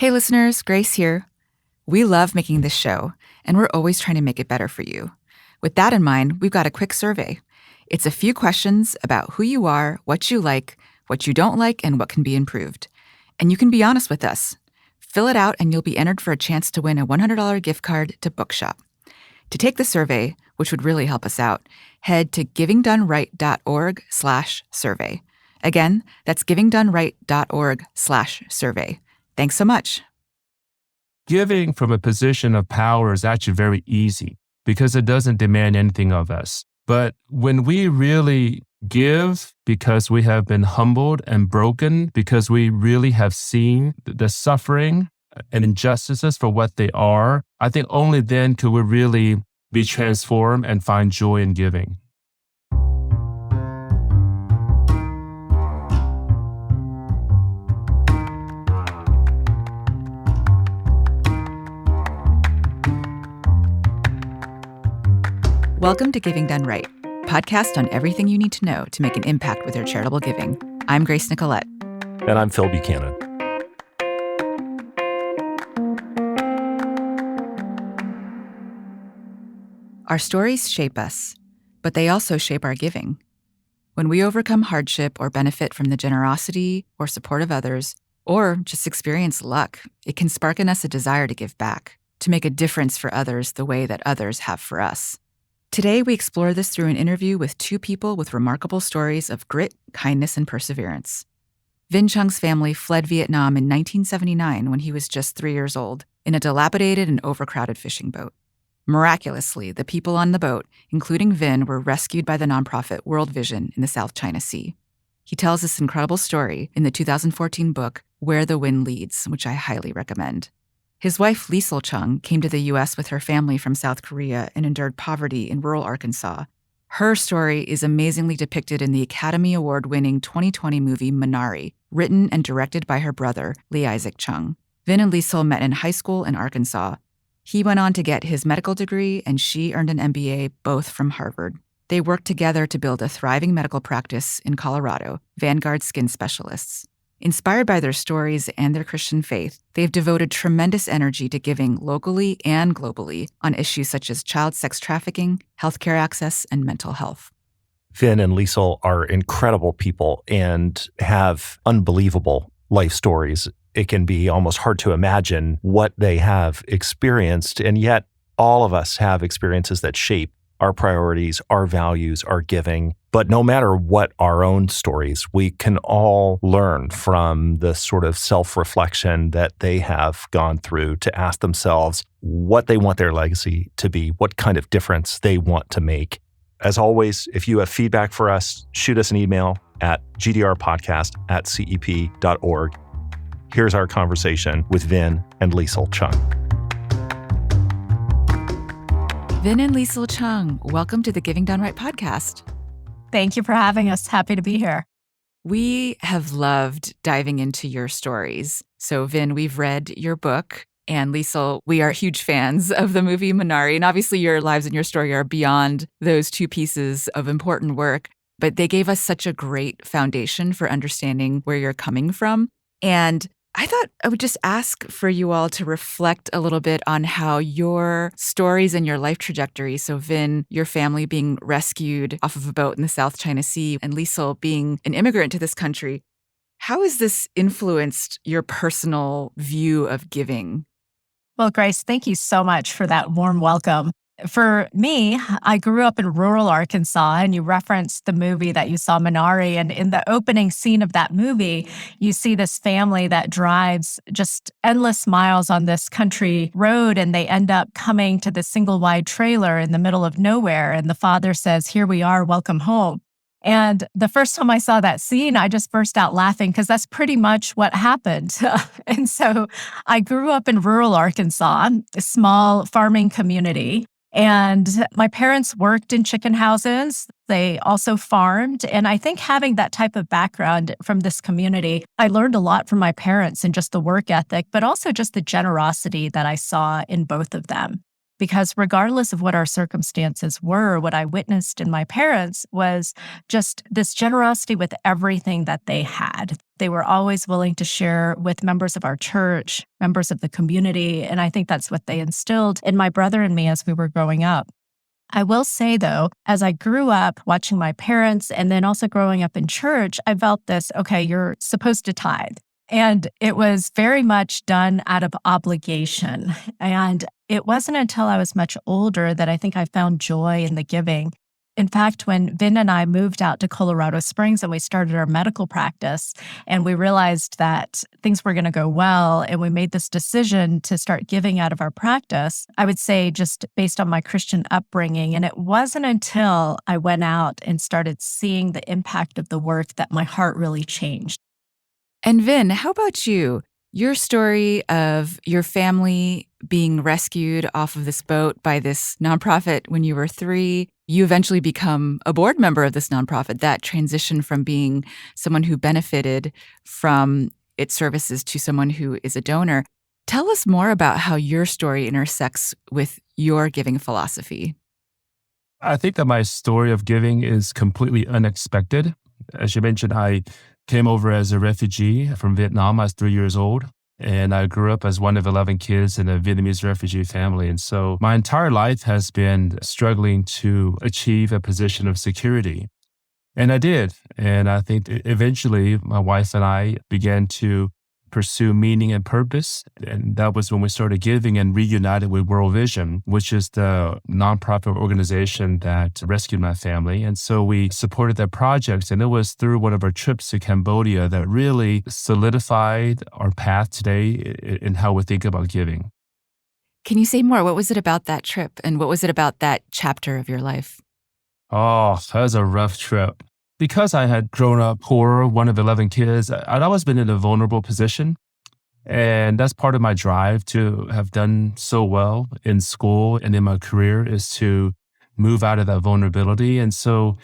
Hey listeners, Grace here. We love making this show, and we're always trying to make it better for you. With that in mind, we've got a quick survey. It's a few questions about who you are, what you don't like, and what can be improved. And you can be honest with us. Fill it out and you'll be entered for a chance to win a $100 gift card to Bookshop. To take the survey, which would really help us out, head to givingdoneright.org/survey. Again, that's givingdoneright.org/survey. Thanks so much. Giving from a position of power is actually very easy because it doesn't demand anything of us. But when we really give because we have been humbled and broken, because we really have seen the suffering and injustices for what they are, I think only then could we really be transformed and find joy in giving. Welcome to Giving Done Right, podcast on everything you need to know to make an impact with your charitable giving. I'm Grace Nicolette. And I'm Phil Buchanan. Our stories shape us, but they also shape our giving. When we overcome hardship or benefit from the generosity or support of others, or just experience luck, it can spark in us a desire to give back, to make a difference for others the way that others have for us. Today, we explore this through an interview with two people with remarkable stories of grit, kindness, and perseverance. Vinh Chung's family fled Vietnam in 1979 when he was just 3 years old in a dilapidated and overcrowded fishing boat. Miraculously, the people on the boat, including Vinh, were rescued by the nonprofit World Vision in the South China Sea. He tells this incredible story in the 2014 book, Where the Wind Leads, which I highly recommend. His wife, Leisle Chung, came to the U.S. with her family from South Korea and endured poverty in rural Arkansas. Her story is amazingly depicted in the Academy Award-winning 2020 movie Minari, written and directed by her brother, Leisle Chung. Vinh and Leisle met in high school in Arkansas. He went on to get his medical degree, and she earned an MBA, both from Harvard. They worked together to build a thriving medical practice in Colorado, Vanguard Skin Specialists. Inspired by their stories and their Christian faith, they've devoted tremendous energy to giving locally and globally on issues such as child sex trafficking, healthcare access, and mental health. Vinh and Leisle are incredible people and have unbelievable life stories. It can be almost hard to imagine what they have experienced, and yet all of us have experiences that shape our priorities, our values, our giving. But no matter what our own stories, we can all learn from the sort of self-reflection that they have gone through to ask themselves what they want their legacy to be, what kind of difference they want to make. As always, if you have feedback for us, shoot us an email at gdrpodcast@cep.org. Here's our conversation with Vinh and Leisle Chung. Vinh and Leisle Chung, welcome to the Giving Done Right podcast. Thank you for having us. Happy to be here. We have loved diving into your stories. So, Vinh, we've read your book, and Leisle, we are huge fans of the movie Minari. And obviously, your lives and your story are beyond those two pieces of important work, but they gave us such a great foundation for understanding where you're coming from. And I thought I would just ask for you all to reflect a little bit on how your stories and your life trajectory, so Vinh, your family being rescued off of a boat in the South China Sea, and Leisle being an immigrant to this country, how has this influenced your personal view of giving? Well, Grace, thank you so much for that warm welcome. For me, I grew up in rural Arkansas, and you referenced the movie that you saw, Minari. And in the opening scene of that movie, you see this family that drives just endless miles on this country road, and they end up coming to this single wide trailer in the middle of nowhere. And the father says, "Here we are, welcome home." And the first time I saw that scene, I just burst out laughing because that's pretty much what happened. And so I grew up in rural Arkansas, a small farming community. And my parents worked in chicken houses. They also farmed. And I think having that type of background from this community, I learned a lot from my parents and just the work ethic, but also just the generosity that I saw in both of them. Because regardless of what our circumstances were, what I witnessed in my parents was just this generosity with everything that they had. They were always willing to share with members of our church, members of the community. And I think that's what they instilled in my brother and me as we were growing up. I will say, though, as I grew up watching my parents and then also growing up in church, I felt this, okay, you're supposed to tithe. And it was very much done out of obligation. And it wasn't until I was much older that I think I found joy in the giving. In fact, when Vin and I moved out to Colorado Springs and we started our medical practice, and we realized that things were going to go well, and we made this decision to start giving out of our practice, I would say just based on my Christian upbringing. And it wasn't until I went out and started seeing the impact of the work that my heart really changed. And Vin, how about you? Your story of your family being rescued off of this boat by this nonprofit when you were 3, you eventually become a board member of this nonprofit, that transition from being someone who benefited from its services to someone who is a donor. Tell us more about how your story intersects with your giving philosophy. I think that my story of giving is completely unexpected. As you mentioned, I came over as a refugee from Vietnam. I was 3 years old, and I grew up as one of 11 kids in a Vietnamese refugee family. And so my entire life has been struggling to achieve a position of security. And I did. And I think eventually my wife and I began to pursue meaning and purpose. And that was when we started giving and reunited with World Vision, which is the nonprofit organization that rescued my family. And so we supported their projects. And it was through one of our trips to Cambodia that really solidified our path today in how we think about giving. Can you say more? What was it about that trip? And what was it about that chapter of your life? Oh, that was a rough trip. Because I had grown up poor, one of 11 kids, I'd always been in a vulnerable position. And that's part of my drive to have done so well in school and in my career, is to move out of that vulnerability. And so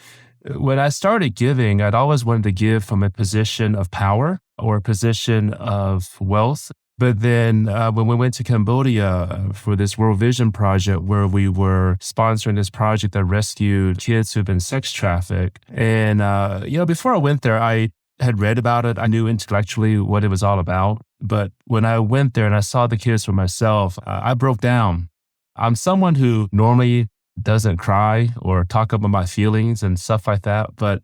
when I started giving, I'd always wanted to give from a position of power or a position of wealth. But then when we went to Cambodia for this World Vision project, where we were sponsoring this project that rescued kids who've been sex trafficked. And, before I went there, I had read about it. I knew intellectually what it was all about. But when I went there and I saw the kids for myself, I broke down. I'm someone who normally doesn't cry or talk about my feelings and stuff like that. But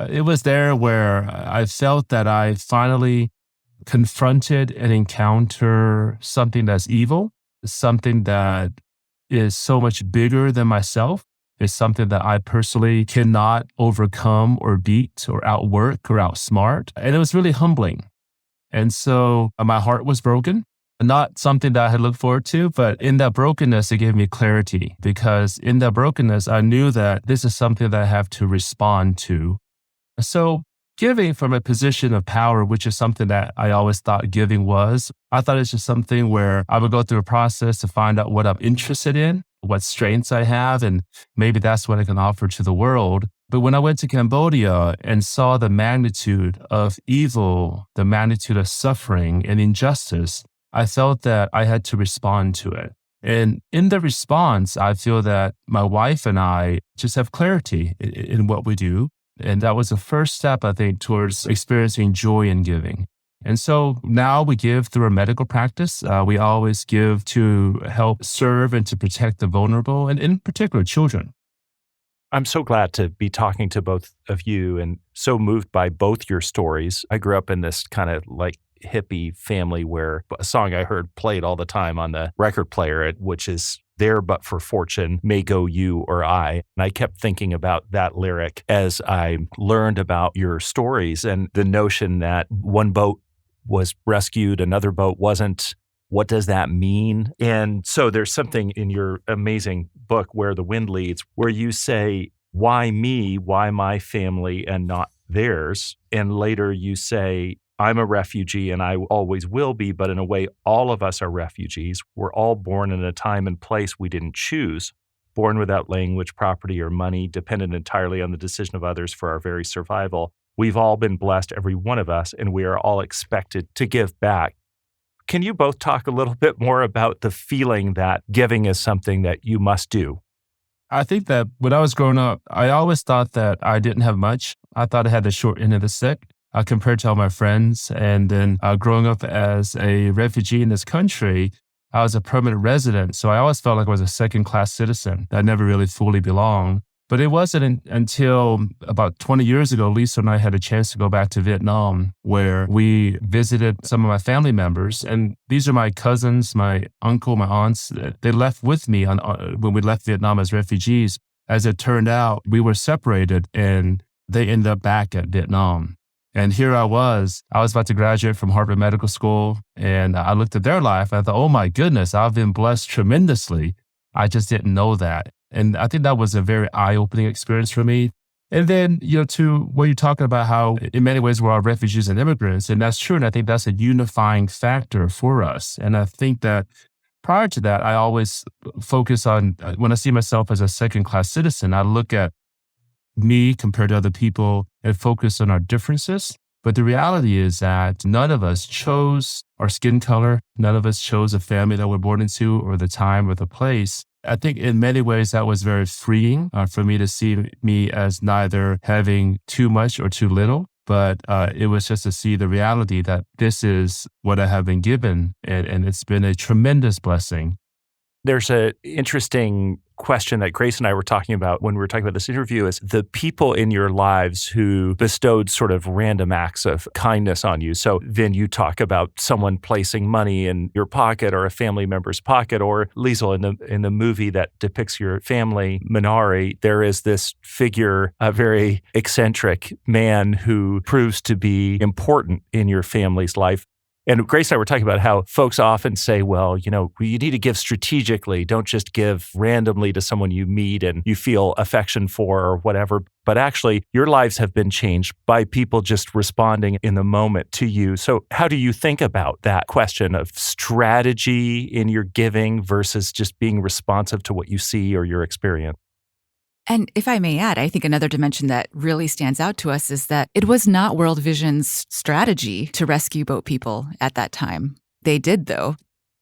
it was there where I felt that I finally confronted and encounter something that's evil, something that is so much bigger than myself. It's something that I personally cannot overcome or beat or outwork or outsmart. And it was really humbling. And so my heart was broken. Not something that I had looked forward to, but in that brokenness, it gave me clarity, because in that brokenness, I knew that this is something that I have to respond to. So giving from a position of power, which is something that I always thought giving was, I thought it's just something where I would go through a process to find out what I'm interested in, what strengths I have, and maybe that's what I can offer to the world. But when I went to Cambodia and saw the magnitude of evil, the magnitude of suffering and injustice, I felt that I had to respond to it. And in the response, I feel that my wife and I just have clarity in what we do. And that was the first step, I think, towards experiencing joy in giving. And so now we give through our medical practice. We always give to help serve and to protect the vulnerable, and in particular, children. I'm so glad to be talking to both of you, and so moved by both your stories. I grew up in this kind of like hippie family where a song I heard played all the time on the record player, which is "There But for Fortune May Go You or I." And I kept thinking about that lyric as I learned about your stories, and the notion that one boat was rescued, another boat wasn't. What does that mean? And so there's something in your amazing book, Where the Wind Leads, where you say, why me, why my family and not theirs? And later you say, I'm a refugee and I always will be, but in a way, all of us are refugees. We're all born in a time and place we didn't choose, born without language, property, or money, dependent entirely on the decision of others for our very survival. We've all been blessed, every one of us, and we are all expected to give back. Can you both talk a little bit more about the feeling that giving is something that you must do? I think that when I was growing up, I always thought that I didn't have much. I thought I had the short end of the stick compared to all my friends. And then growing up as a refugee in this country, I was a permanent resident. So I always felt like I was a second-class citizen. I never really fully belonged. But it wasn't until about 20 years ago, Lisa and I had a chance to go back to Vietnam, where we visited some of my family members. And these are my cousins, my uncle, my aunts. They left with me when we left Vietnam as refugees. As it turned out, we were separated and they ended up back at Vietnam. And here I was about to graduate from Harvard Medical School. And I looked at their life. I thought, oh my goodness, I've been blessed tremendously. I just didn't know that. And I think that was a very eye-opening experience for me. And then, to what you're talking about, how in many ways we're all refugees and immigrants, and that's true. And I think that's a unifying factor for us. And I think that prior to that, I always focus on, when I see myself as a second-class citizen, I look at me compared to other people and focus on our differences. But the reality is that none of us chose our skin color. None of us chose a family that we're born into or the time or the place. I think in many ways that was very freeing for me to see me as neither having too much or too little, but it was just to see the reality that this is what I have been given, and it's been a tremendous blessing. There's an interesting question that Grace and I were talking about when we were talking about this interview is the people in your lives who bestowed sort of random acts of kindness on you. So Vin, you talk about someone placing money in your pocket or a family member's pocket, or Leisle in the movie that depicts your family, Minari, there is this figure, a very eccentric man who proves to be important in your family's life. And Grace and I were talking about how folks often say, well, you need to give strategically. Don't just give randomly to someone you meet and you feel affection for or whatever. But actually, your lives have been changed by people just responding in the moment to you. So how do you think about that question of strategy in your giving versus just being responsive to what you see or your experience? And if I may add, I think another dimension that really stands out to us is that it was not World Vision's strategy to rescue boat people at that time. They did, though.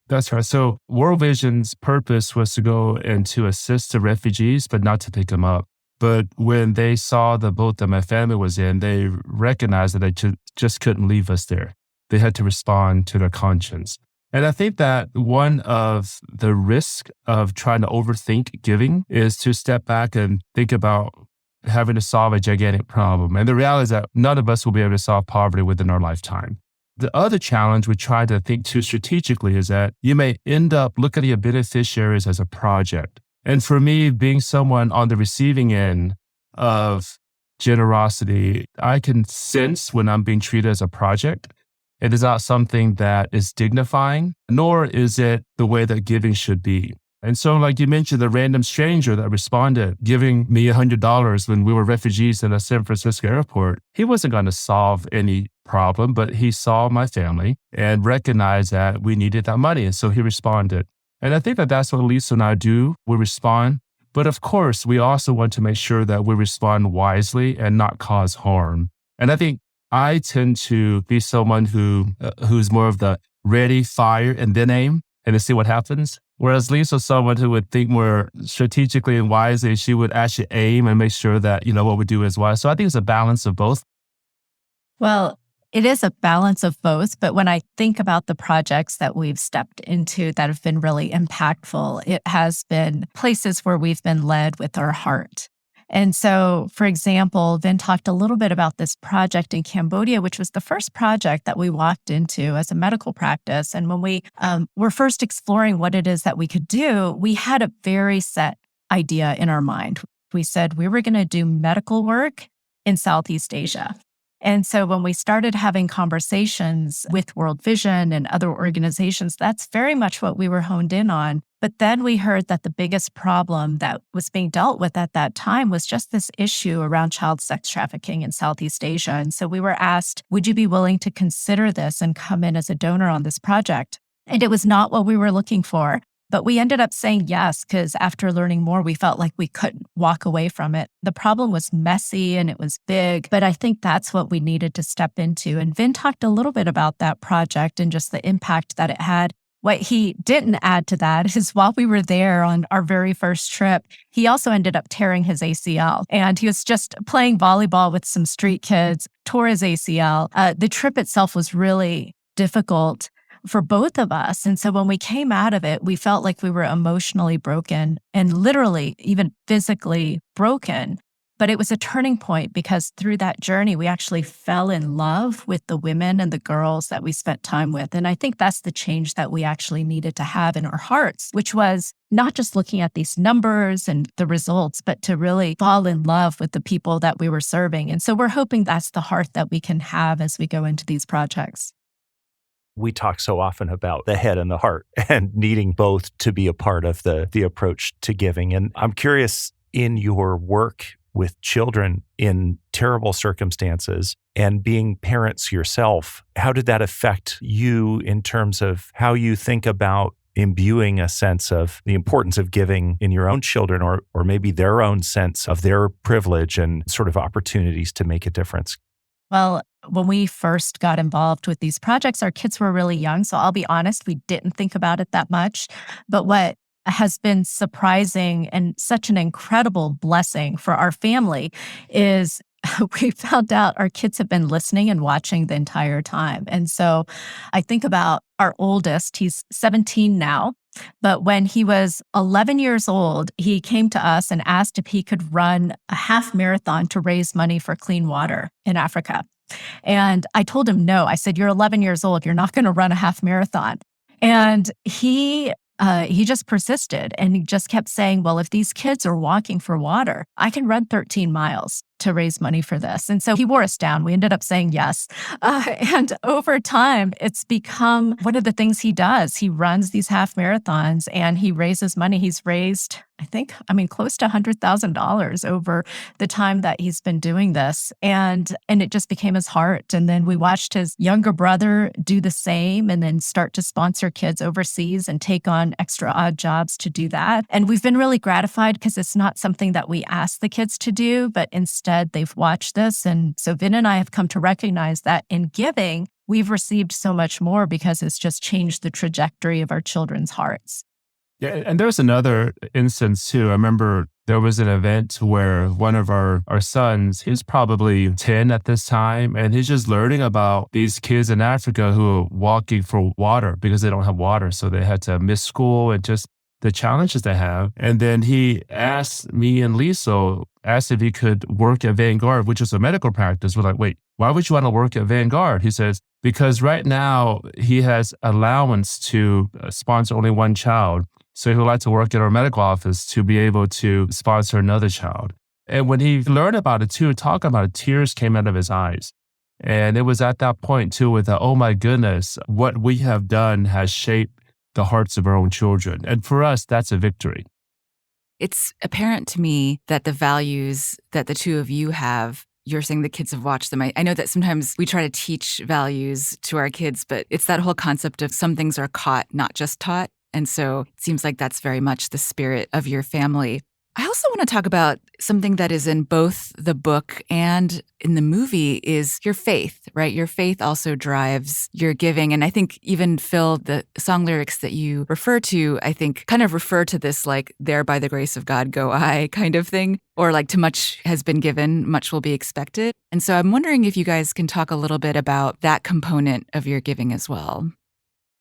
That's right. So World Vision's purpose was to go and to assist the refugees, but not to pick them up. But when they saw the boat that my family was in, they recognized that they just couldn't leave us there. They had to respond to their conscience. And I think that one of the risks of trying to overthink giving is to step back and think about having to solve a gigantic problem. And the reality is that none of us will be able to solve poverty within our lifetime. The other challenge we try to think too strategically is that you may end up looking at your beneficiaries as a project. And for me, being someone on the receiving end of generosity, I can sense when I'm being treated as a project. It is not something that is dignifying, nor is it the way that giving should be. And so, like you mentioned, the random stranger that responded, giving me $100 when we were refugees in a San Francisco airport, he wasn't going to solve any problem, but he saw my family and recognized that we needed that money. And so he responded. And I think that that's what Lisa and I do. We respond. But of course, we also want to make sure that we respond wisely and not cause harm. And I think I tend to be someone who's more of the ready, fire, and then aim, and to see what happens. Whereas Lisa's someone who would think more strategically and wisely. She would actually aim and make sure that, what we do is wise. So I think it's a balance of both. Well, it is a balance of both. But when I think about the projects that we've stepped into that have been really impactful, it has been places where we've been led with our heart. And so, for example, Vin talked a little bit about this project in Cambodia, which was the first project that we walked into as a medical practice. And when we were first exploring what it is that we could do, we had a very set idea in our mind. We said we were going to do medical work in Southeast Asia. And so when we started having conversations with World Vision and other organizations, that's very much what we were honed in on. But then we heard that the biggest problem that was being dealt with at that time was just this issue around child sex trafficking in Southeast Asia. And so we were asked, would you be willing to consider this and come in as a donor on this project? And it was not what we were looking for. But we ended up saying yes because after learning more, we felt like we couldn't walk away from it. The problem was messy and it was big, but I think that's what we needed to step into. And Vin talked a little bit about that project and just the impact that it had. What he didn't add to that is while we were there on our very first trip, he also ended up tearing his ACL. And he was just playing volleyball with some street kids, tore his ACL. The trip itself was really difficult for both of us. And so when we came out of it, we felt like we were emotionally broken and literally even physically broken. But it was a turning point because through that journey, we actually fell in love with the women and the girls that we spent time with. And I think that's the change that we actually needed to have in our hearts, which was not just looking at these numbers and the results, but to really fall in love with the people that we were serving. And so we're hoping that's the heart that we can have as we go into these projects. We talk so often about the head and the heart and needing both to be a part of the approach to giving. And I'm curious, in your work with children in terrible circumstances and being parents yourself, how did that affect you in terms of how you think about imbuing a sense of the importance of giving in your own children, or maybe their own sense of their privilege and sort of opportunities to make a difference? Well, when we first got involved with these projects, our kids were really young. So I'll be honest, we didn't think about it that much. But what has been surprising and such an incredible blessing for our family is we found out our kids have been listening and watching the entire time. And so I think about our oldest, he's 17 now. But when he was 11 years old, he came to us and asked if he could run a half marathon to raise money for clean water in Africa. And I told him no. I said, "You're 11 years old. You're not going to run a half marathon." And he just persisted and he just kept saying, "Well, if these kids are walking for water, I can run 13 miles to raise money for this." And so he wore us down. We ended up saying yes. And over time, it's become one of the things he does. He runs these half marathons and he raises money. He's raised, close to $100,000 over the time that he's been doing this. And it just became his heart. And then we watched his younger brother do the same and then start to sponsor kids overseas and take on extra odd jobs to do that. And we've been really gratified because it's not something that we ask the kids to do, but instead they've watched this. And so Vin and I have come to recognize that in giving, we've received so much more because it's just changed the trajectory of our children's hearts. Yeah, and there's another instance too. I remember there was an event where one of our sons, he's probably 10 at this time, and he's just learning about these kids in Africa who are walking for water because they don't have water. So they had to miss school and just the challenges they have. And then he asked me and Leisle, asked if he could work at Vanguard, which is a medical practice. We're like, wait, why would you want to work at Vanguard? He says, because right now he has allowance to sponsor only one child. So he would like to work at our medical office to be able to sponsor another child. And when he learned about it too, talking about it, tears came out of his eyes. And it was at that point too with the, oh my goodness, what we have done has shaped the hearts of our own children. And for us, that's a victory. It's apparent to me that the values that the two of you have, you're saying the kids have watched them. I know that sometimes we try to teach values to our kids, but it's that whole concept of some things are caught, not just taught. And so it seems like that's very much the spirit of your family. I also want to talk about something that is in both the book and in the movie is your faith, right? Your faith also drives your giving. And I think even Phil, the song lyrics that you refer to, I think kind of refer to this like, there by the grace of God go I kind of thing, or like to much has been given, much will be expected. And so I'm wondering if you guys can talk a little bit about that component of your giving as well.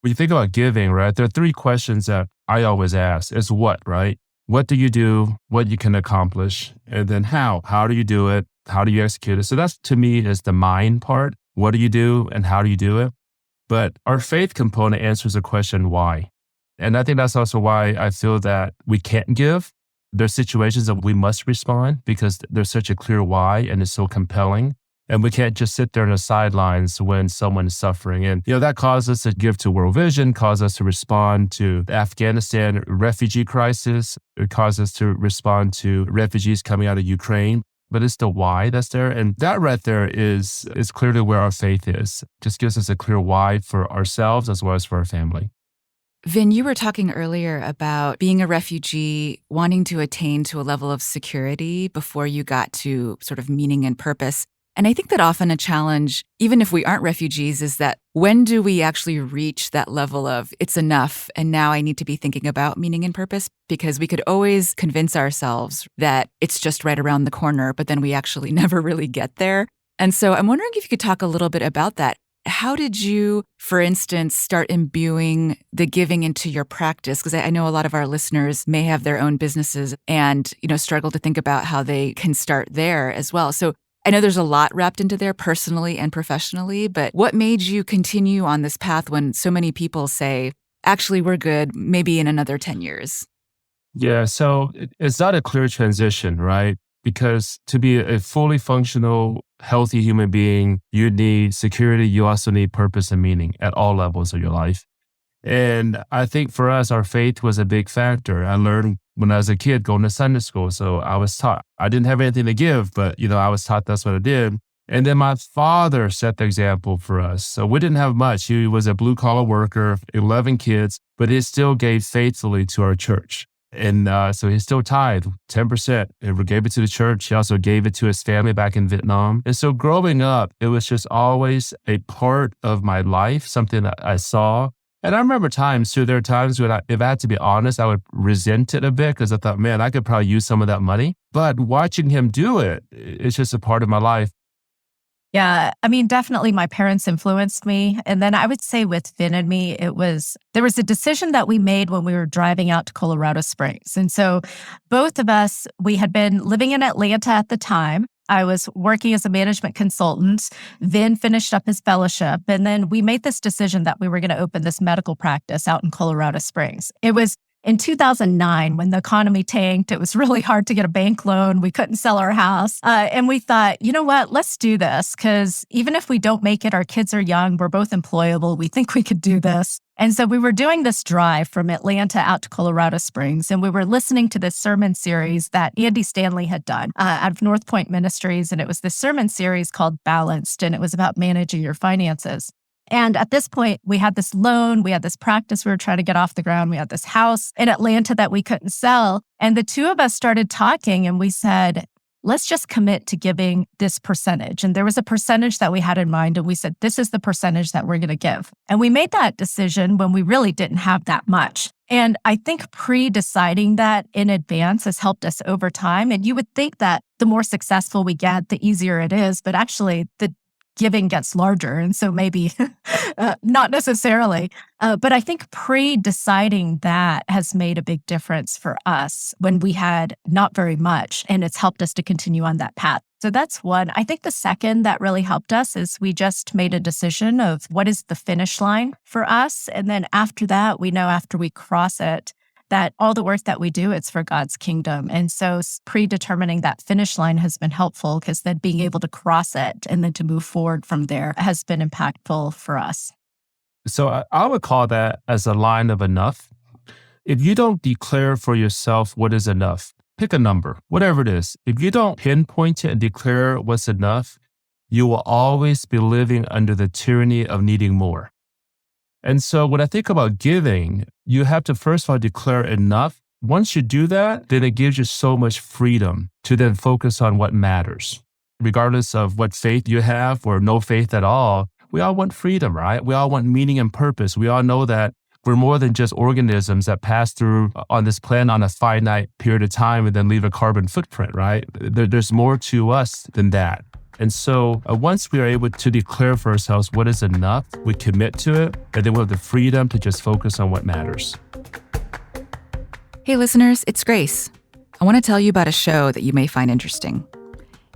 When you think about giving, right, there are three questions that I always ask is what, right? What do you do? What you can accomplish? And then how? How do you do it? How do you execute it? So that's, to me, is the mind part. What do you do and how do you do it? But our faith component answers the question, why? And I think that's also why I feel that we can't give. There's situations that we must respond because there's such a clear why and it's so compelling. And we can't just sit there on the sidelines when someone is suffering. And, that caused us to give to World Vision, caused us to respond to the Afghanistan refugee crisis. It caused us to respond to refugees coming out of Ukraine. But it's the why that's there. And that right there is clearly where our faith is. Just gives us a clear why for ourselves as well as for our family. Vin, you were talking earlier about being a refugee, wanting to attain to a level of security before you got to sort of meaning and purpose. And I think that often a challenge, even if we aren't refugees, is that when do we actually reach that level of it's enough and now I need to be thinking about meaning and purpose? Because we could always convince ourselves that it's just right around the corner, but then we actually never really get there. And so I'm wondering if you could talk a little bit about that. How did you, for instance, start imbuing the giving into your practice? Because I know a lot of our listeners may have their own businesses and, struggle to think about how they can start there as well. So I know there's a lot wrapped into there personally and professionally, but what made you continue on this path when so many people say, actually, we're good, maybe in another 10 years? Yeah, so it's not a clear transition, right? Because to be a fully functional, healthy human being, you need security. You also need purpose and meaning at all levels of your life. And I think for us, our faith was a big factor. I learned when I was a kid going to Sunday school. So I was taught, I didn't have anything to give, but I was taught that's what I did. And then my father set the example for us. So we didn't have much. He was a blue collar worker, 11 kids, but he still gave faithfully to our church. And so he still tithed 10%. He gave it to the church. He also gave it to his family back in Vietnam. And so growing up, it was just always a part of my life, something that I saw. And I remember times too, there are times when if I had to be honest, I would resent it a bit because I thought, man, I could probably use some of that money. But watching him do it, it's just a part of my life. Yeah, I mean, definitely my parents influenced me. And then I would say with Vin and me, there was a decision that we made when we were driving out to Colorado Springs. And so both of us, we had been living in Atlanta at the time. I was working as a management consultant. Vin finished up his fellowship. And then we made this decision that we were going to open this medical practice out in Colorado Springs. It was in 2009, when the economy tanked, it was really hard to get a bank loan. We couldn't sell our house. And we thought, you know what, let's do this. Because even if we don't make it, our kids are young, we're both employable. We think we could do this. And so we were doing this drive from Atlanta out to Colorado Springs. And we were listening to this sermon series that Andy Stanley had done out of North Point Ministries. And it was this sermon series called Balanced. And it was about managing your finances. And at this point, we had this loan, we had this practice we were trying to get off the ground, we had this house in Atlanta that we couldn't sell. And the two of us started talking and we said, let's just commit to giving this percentage. And there was a percentage that we had in mind. And we said, this is the percentage that we're going to give. And we made that decision when we really didn't have that much. And I think pre-deciding that in advance has helped us over time. And you would think that the more successful we get, the easier it is. But actually, the giving gets larger. And so maybe not necessarily. But I think pre-deciding that has made a big difference for us when we had not very much. And it's helped us to continue on that path. So that's one. I think the second that really helped us is we just made a decision of what is the finish line for us. And then after that, we know after we cross it, that all the work that we do, it's for God's kingdom. And so predetermining that finish line has been helpful because then being able to cross it and then to move forward from there has been impactful for us. So I would call that as a line of enough. If you don't declare for yourself what is enough, pick a number, whatever it is. If you don't pinpoint it and declare what's enough, you will always be living under the tyranny of needing more. And so when I think about giving, you have to first of all declare enough. Once you do that, then it gives you so much freedom to then focus on what matters. Regardless of what faith you have or no faith at all, we all want freedom, right? We all want meaning and purpose. We all know that we're more than just organisms that pass through on this planet on a finite period of time and then leave a carbon footprint, right? There's more to us than that. And so once we are able to declare for ourselves what is enough, we commit to it, and then we have the freedom to just focus on what matters. Hey listeners, it's Grace. I want to tell you about a show that you may find interesting.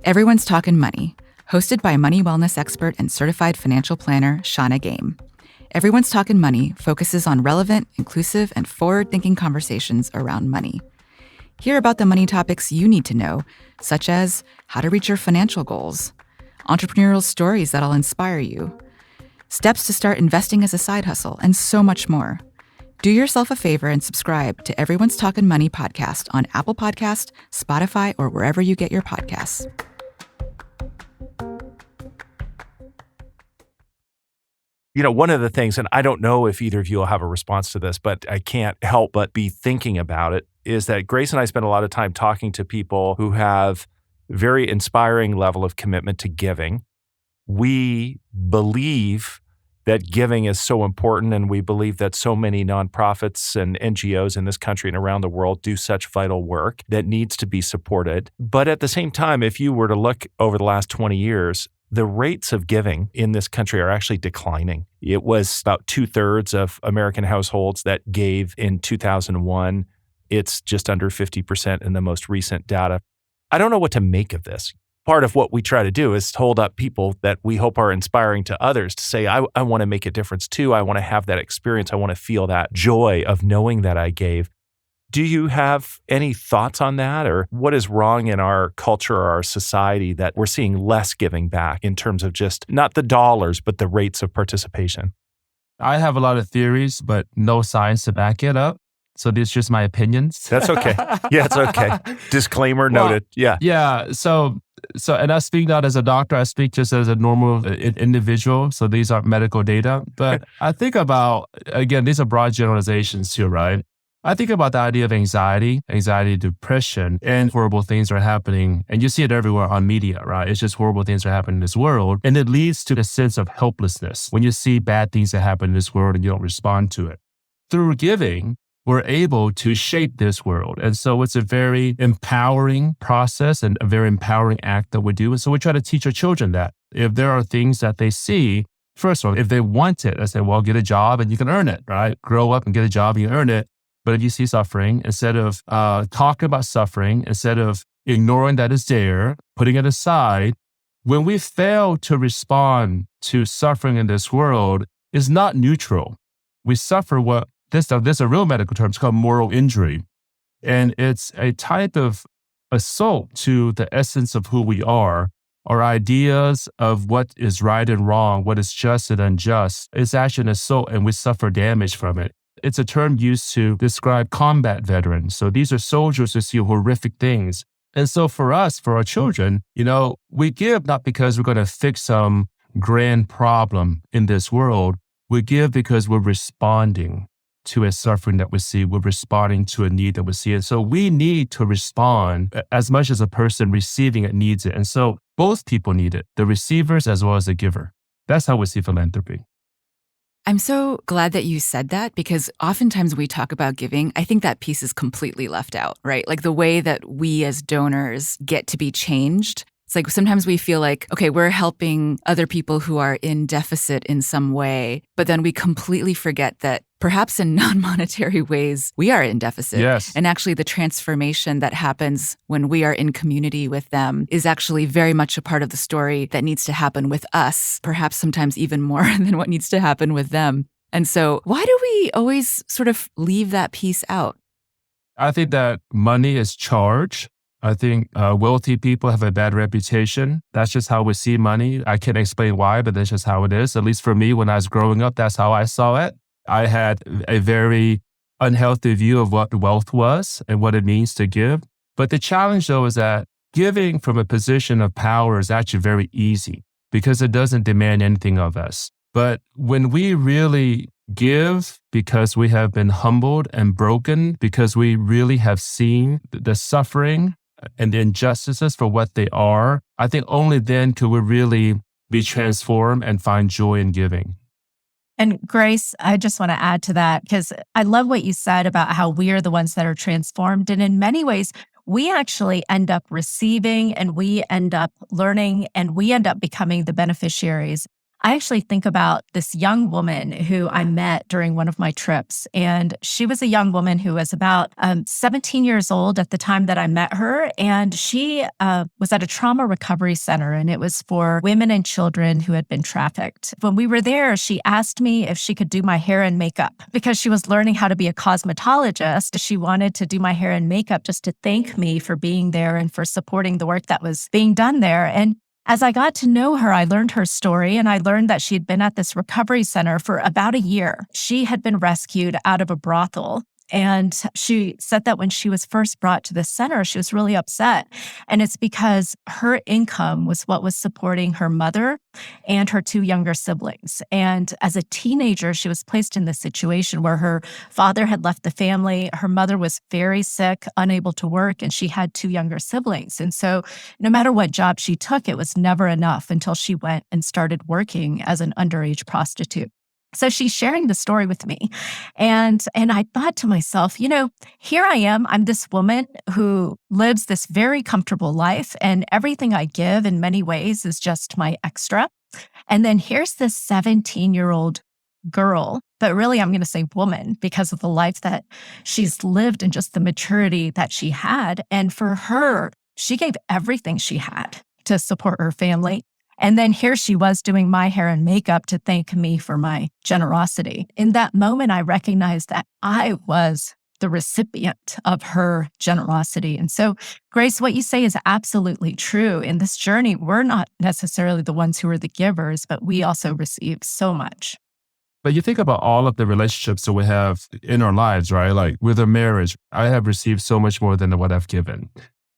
Everyone's Talking Money, hosted by money wellness expert and certified financial planner, Shauna Game. Everyone's Talking Money focuses on relevant, inclusive, and forward-thinking conversations around money. Hear about the money topics you need to know, such as how to reach your financial goals, entrepreneurial stories that'll inspire you, steps to start investing as a side hustle, and so much more. Do yourself a favor and subscribe to Everyone's Talking Money podcast on Apple Podcast, Spotify, or wherever you get your podcasts. One of the things, and I don't know if either of you will have a response to this, but I can't help but be thinking about it, is that Grace and I spend a lot of time talking to people who have very inspiring level of commitment to giving. We believe that giving is so important, and we believe that so many nonprofits and NGOs in this country and around the world do such vital work that needs to be supported. But at the same time, if you were to look over the last 20 years, the rates of giving in this country are actually declining. It was about 2/3 of American households that gave in 2001. It's just under 50% in the most recent data. I don't know what to make of this. Part of what we try to do is hold up people that we hope are inspiring to others to say, I want to make a difference too. I want to have that experience. I want to feel that joy of knowing that I gave. Do you have any thoughts on that? Or what is wrong in our culture or our society that we're seeing less giving back in terms of just not the dollars, but the rates of participation? I have a lot of theories, but no science to back it up. So these are just my opinions. That's okay. Yeah, it's okay. Disclaimer noted. Yeah. Yeah. So, and I speak not as a doctor, I speak just as a normal individual. So these aren't medical data. But I think about, again, these are broad generalizations too, right? I think about the idea of anxiety, depression, and horrible things are happening. And you see it everywhere on media, right? It's just horrible things are happening in this world. And it leads to a sense of helplessness when you see bad things that happen in this world and you don't respond to it. Through giving, we're able to shape this world. And so it's a very empowering process and a very empowering act that we do. And so we try to teach our children that if there are things that they see, first of all, if they want it, I say, well, get a job and you can earn it, right? Grow up and get a job and you earn it. But if you see suffering, instead of talking about suffering, instead of ignoring that it's there, putting it aside, when we fail to respond to suffering in this world, it's not neutral. We suffer what this is a real medical term. It's called moral injury. And it's a type of assault to the essence of who we are, our ideas of what is right and wrong, what is just and unjust. It's actually an assault and we suffer damage from it. It's a term used to describe combat veterans. So these are soldiers who see horrific things. And so for us, for our children, we give not because we're going to fix some grand problem in this world. We give because we're responding to a suffering that we see. We're responding to a need that we see. And so we need to respond as much as a person receiving it needs it. And so both people need it, the receivers as well as the giver. That's how we see philanthropy. I'm so glad that you said that because oftentimes we talk about giving, I think that piece is completely left out, right? Like the way that we as donors get to be changed. It's like sometimes we feel like, okay, we're helping other people who are in deficit in some way, but then we completely forget that perhaps in non-monetary ways, we are in deficit. Yes. And actually the transformation that happens when we are in community with them is actually very much a part of the story that needs to happen with us, perhaps sometimes even more than what needs to happen with them. And so why do we always sort of leave that piece out? I think that money is charged. I think wealthy people have a bad reputation. That's just how we see money. I can't explain why, but that's just how it is. At least for me, when I was growing up, that's how I saw it. I had a very unhealthy view of what wealth was and what it means to give. But the challenge, though, is that giving from a position of power is actually very easy because it doesn't demand anything of us. But when we really give because we have been humbled and broken, because we really have seen the suffering and the injustices for what they are, I think only then could we really be transformed and find joy in giving. And Grace, I just want to add to that because I love what you said about how we are the ones that are transformed. And in many ways, we actually end up receiving and we end up learning and we end up becoming the beneficiaries. I actually think about this young woman who I met during one of my trips. And she was a young woman who was about 17 years old at the time that I met her. And she was at a trauma recovery center, and it was for women and children who had been trafficked. When we were there, she asked me if she could do my hair and makeup because she was learning how to be a cosmetologist. She wanted to do my hair and makeup just to thank me for being there and for supporting the work that was being done there. And as I got to know her, I learned her story, and I learned that she had been at this recovery center for about a year. She had been rescued out of a brothel. And she said that when she was first brought to the center, she was really upset. And it's because her income was what was supporting her mother and her two younger siblings. And as a teenager, she was placed in this situation where her father had left the family. Her mother was very sick, unable to work, and she had two younger siblings. And so no matter what job she took, it was never enough until she went and started working as an underage prostitute. So she's sharing the story with me. And I thought to myself, here I am. I'm this woman who lives this very comfortable life, and everything I give in many ways is just my extra. And then here's this 17-year-old girl, but really I'm going to say woman because of the life that she's lived and just the maturity that she had. And for her, she gave everything she had to support her family. And then here she was doing my hair and makeup to thank me for my generosity. In that moment, I recognized that I was the recipient of her generosity. And so, Grace, what you say is absolutely true. In this journey, we're not necessarily the ones who are the givers, but we also receive so much. But you think about all of the relationships that we have in our lives, right? Like with a marriage, I have received so much more than what I've given.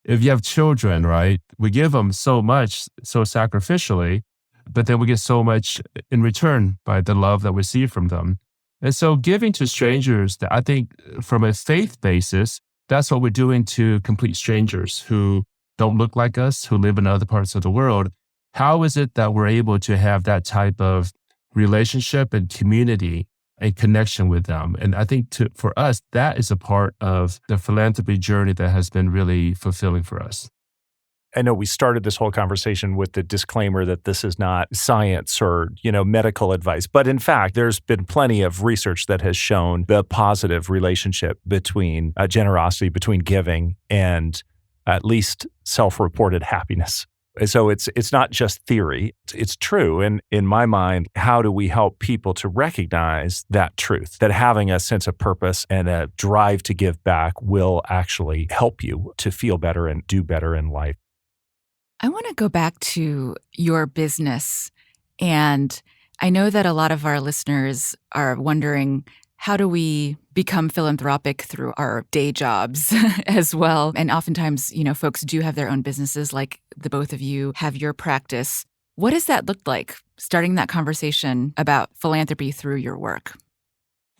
If you have children, right, we give them so much, so sacrificially, but then we get so much in return by the love that we see from them. And so giving to strangers, that I think from a faith basis, that's what we're doing to complete strangers who don't look like us, who live in other parts of the world. How is it that we're able to have that type of relationship and community and connection with them? And I think for us, that is a part of the philanthropy journey that has been really fulfilling for us. I know we started this whole conversation with the disclaimer that this is not science or, medical advice. But in fact, there's been plenty of research that has shown the positive relationship between generosity, between giving and at least self-reported happiness. So it's not just theory, it's true. And in my mind, how do we help people to recognize that truth, that having a sense of purpose and a drive to give back will actually help you to feel better and do better in life? I want to go back to your business. And I know that a lot of our listeners are wondering, how do we become philanthropic through our day jobs as well? And oftentimes, folks do have their own businesses, like the both of you have your practice. What does that look like, starting that conversation about philanthropy through your work?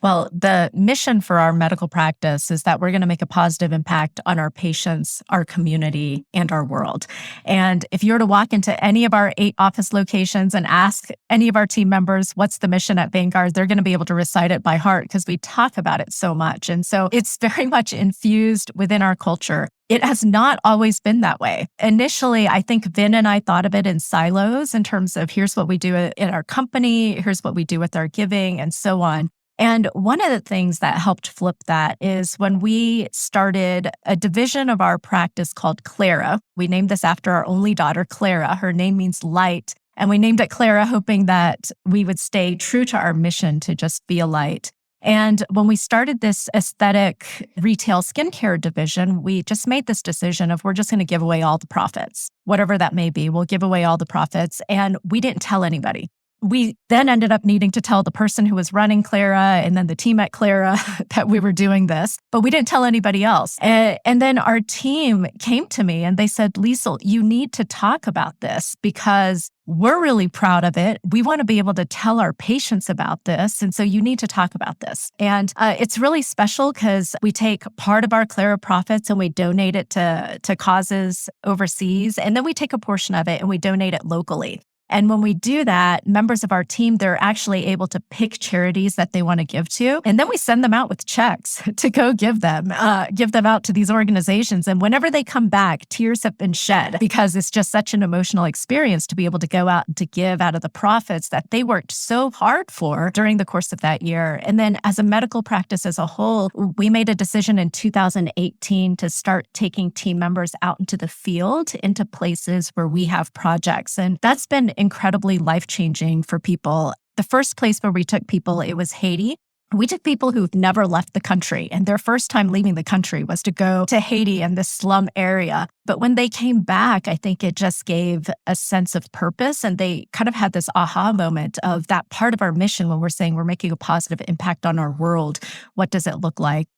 Well, the mission for our medical practice is that we're going to make a positive impact on our patients, our community, and our world. And if you were to walk into any of our 8 office locations and ask any of our team members, what's the mission at Vanguard, they're going to be able to recite it by heart because we talk about it so much. And so it's very much infused within our culture. It has not always been that way. Initially, I think Vin and I thought of it in silos in terms of here's what we do in our company, here's what we do with our giving, and so on. And one of the things that helped flip that is when we started a division of our practice called Clara. We named this after our only daughter, Clara. Her name means light. And we named it Clara, hoping that we would stay true to our mission to just be a light. And when we started this aesthetic retail skincare division, we just made this decision of we're just going to give away all the profits, whatever that may be. We'll give away all the profits. And we didn't tell anybody. We then ended up needing to tell the person who was running Clara and then the team at Clara that we were doing this, but we didn't tell anybody else. And then our team came to me and they said, Leisle, you need to talk about this because we're really proud of it. We want to be able to tell our patients about this. And so you need to talk about this. And it's really special because we take part of our Clara profits and we donate it to causes overseas. And then we take a portion of it and we donate it locally. And when we do that, members of our team, they're actually able to pick charities that they want to give to. And then we send them out with checks to go give them out to these organizations. And whenever they come back, tears have been shed because it's just such an emotional experience to be able to go out and to give out of the profits that they worked so hard for during the course of that year. And then as a medical practice as a whole, we made a decision in 2018 to start taking team members out into the field, into places where we have projects. And that's been incredibly life-changing for people. The first place where we took people, it was Haiti. We took people who've never left the country, and their first time leaving the country was to go to Haiti and this slum area. But when they came back, I think it just gave a sense of purpose, and they kind of had this aha moment of that part of our mission when we're saying we're making a positive impact on our world. What does it look like?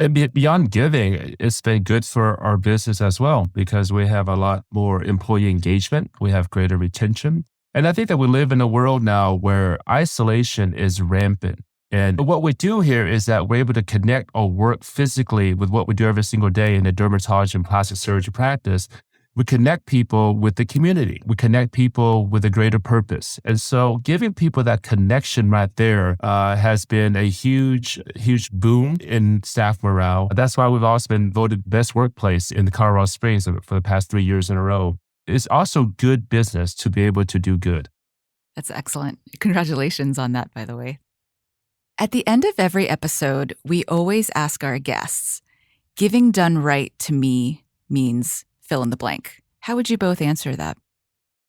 And beyond giving, it's been good for our business as well because we have a lot more employee engagement. We have greater retention. And I think that we live in a world now where isolation is rampant. And what we do here is that we're able to connect or work physically with what we do every single day in the dermatology and plastic surgery practice. We connect people with the community. We connect people with a greater purpose. And so giving people that connection right there has been a huge, huge boom in staff morale. That's why we've also been voted best workplace in the Colorado Springs for the past 3 years in a row. It's also good business to be able to do good. That's excellent. Congratulations on that, by the way. At the end of every episode, we always ask our guests, giving done right to me means fill in the blank. How would you both answer that?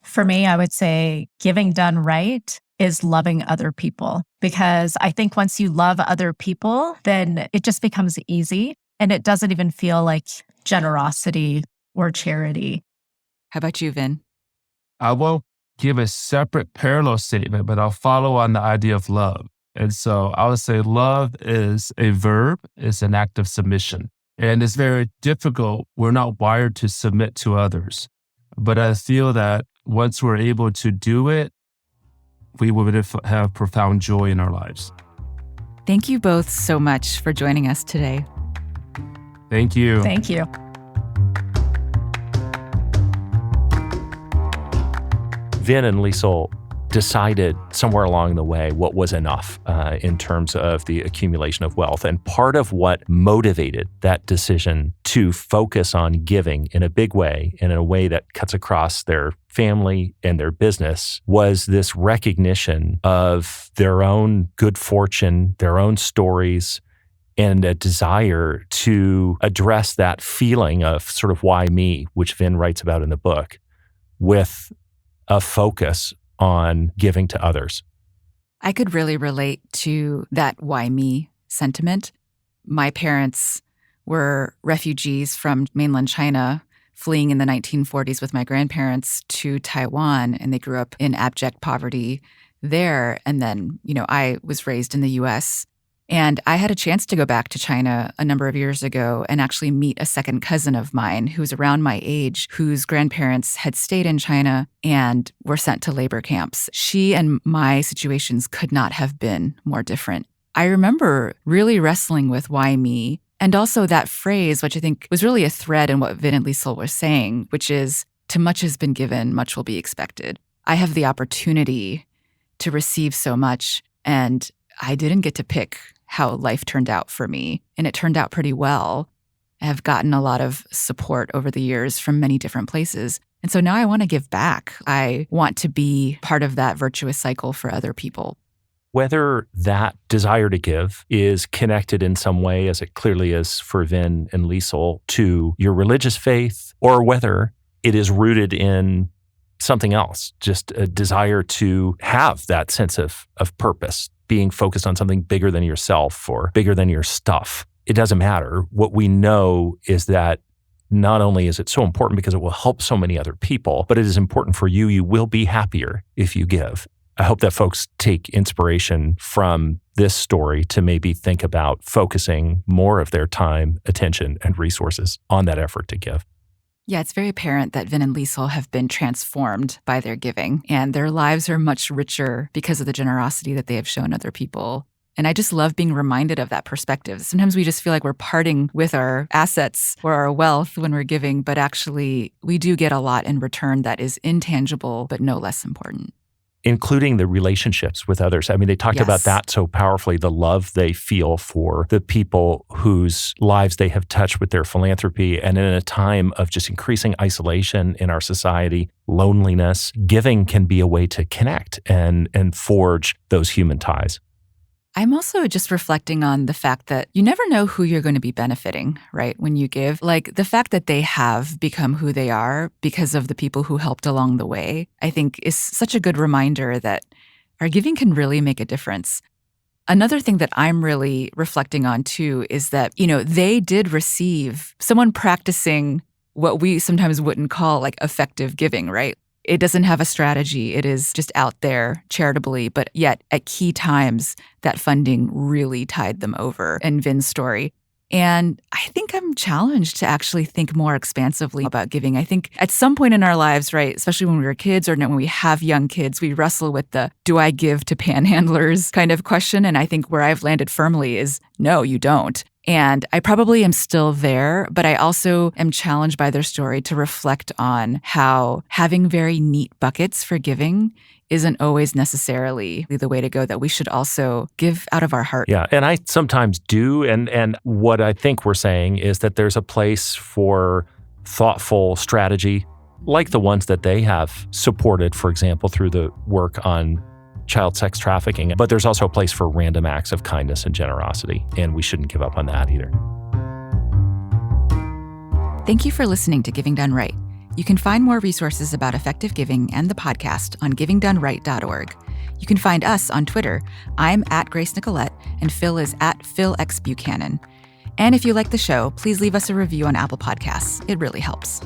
For me, I would say giving done right is loving other people, because I think once you love other people, then it just becomes easy and it doesn't even feel like generosity or charity. How about you, Vin? I will give a separate parallel statement, but I'll follow on the idea of love. And so I would say love is a verb, it's an act of submission. And it's very difficult. We're not wired to submit to others. But I feel that once we're able to do it, we will have profound joy in our lives. Thank you both so much for joining us today. Thank you. Thank you. Vin and Leisle decided somewhere along the way what was enough in terms of the accumulation of wealth. And part of what motivated that decision to focus on giving in a big way and in a way that cuts across their family and their business was this recognition of their own good fortune, their own stories, and a desire to address that feeling of sort of why me, which Vin writes about in the book, with a focus on giving to others. I could really relate to that why me sentiment. My parents were refugees from mainland China, fleeing in the 1940s with my grandparents to Taiwan, and they grew up in abject poverty there. And then, I was raised in the US. And I had a chance to go back to China a number of years ago and actually meet a second cousin of mine who's around my age, whose grandparents had stayed in China and were sent to labor camps. She and my situations could not have been more different. I remember really wrestling with why me, and also that phrase, which I think was really a thread in what Vin and Leisle were saying, which is, to much has been given, much will be expected. I have the opportunity to receive so much, and I didn't get to pick how life turned out for me, and it turned out pretty well. I have gotten a lot of support over the years from many different places. And so now I want to give back. I want to be part of that virtuous cycle for other people. Whether that desire to give is connected in some way, as it clearly is for Vin and Leisle, to your religious faith, or whether it is rooted in something else, just a desire to have that sense of purpose, being focused on something bigger than yourself or bigger than your stuff. It doesn't matter. What we know is that not only is it so important because it will help so many other people, but it is important for you. You will be happier if you give. I hope that folks take inspiration from this story to maybe think about focusing more of their time, attention, and resources on that effort to give. Yeah, it's very apparent that Vin and Leisle have been transformed by their giving, and their lives are much richer because of the generosity that they have shown other people. And I just love being reminded of that perspective. Sometimes we just feel like we're parting with our assets or our wealth when we're giving, but actually we do get a lot in return that is intangible, but no less important. Including the relationships with others. I mean, they talked about that so powerfully, the love they feel for the people whose lives they have touched with their philanthropy. And in a time of just increasing isolation in our society, loneliness, giving can be a way to connect and forge those human ties. I'm also just reflecting on the fact that you never know who you're going to be benefiting, right, when you give. Like the fact that they have become who they are because of the people who helped along the way, I think is such a good reminder that our giving can really make a difference. Another thing that I'm really reflecting on too is that, they did receive someone practicing what we sometimes wouldn't call like effective giving, right? It doesn't have a strategy. It is just out there charitably, but yet at key times, that funding really tied them over in Vin's story. And I think I'm challenged to actually think more expansively about giving. I think at some point in our lives, right, especially when we were kids or when we have young kids, we wrestle with the do I give to panhandlers kind of question. And I think where I've landed firmly is no, you don't. And I probably am still there, but I also am challenged by their story to reflect on how having very neat buckets for giving isn't always necessarily the way to go, that we should also give out of our heart. Yeah, and I sometimes do. And what I think we're saying is that there's a place for thoughtful strategy, like the ones that they have supported, for example, through the work on child sex trafficking. But there's also a place for random acts of kindness and generosity, and we shouldn't give up on that either. Thank you for listening to Giving Done Right. You can find more resources about effective giving and the podcast on givingdoneright.org. You can find us on Twitter. I'm at Grace Nicolette, and Phil is at Phil X Buchanan. And if you like the show, please leave us a review on Apple Podcasts. It really helps.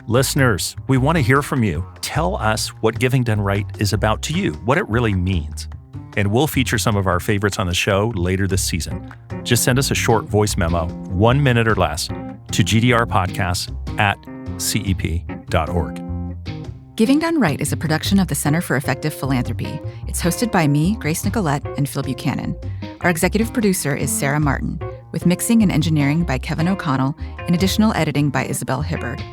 Listeners, we want to hear from you. Tell us what Giving Done Right is about to you, what it really means. And we'll feature some of our favorites on the show later this season. Just send us a short voice memo, 1 minute or less, to gdrpodcasts@cep.org. Giving Done Right is a production of the Center for Effective Philanthropy. It's hosted by me, Grace Nicolette, and Phil Buchanan. Our executive producer is Sarah Martin, with mixing and engineering by Kevin O'Connell and additional editing by Isabel Hibbard.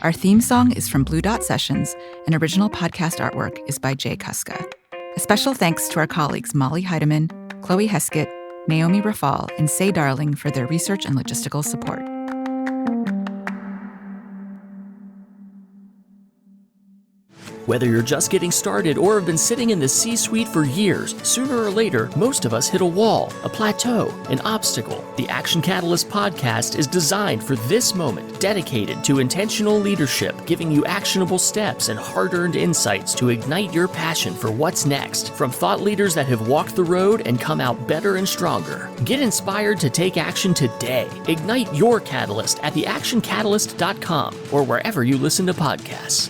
Our theme song is from Blue Dot Sessions, and original podcast artwork is by Jay Kuska. A special thanks to our colleagues Molly Heidemann, Chloe Heskett, Naomi Rafal, and Say Darling for their research and logistical support. Whether you're just getting started or have been sitting in the C-suite for years, sooner or later, most of us hit a wall, a plateau, an obstacle. The Action Catalyst podcast is designed for this moment, dedicated to intentional leadership, giving you actionable steps and hard-earned insights to ignite your passion for what's next. From thought leaders that have walked the road and come out better and stronger. Get inspired to take action today. Ignite your catalyst at theactioncatalyst.com or wherever you listen to podcasts.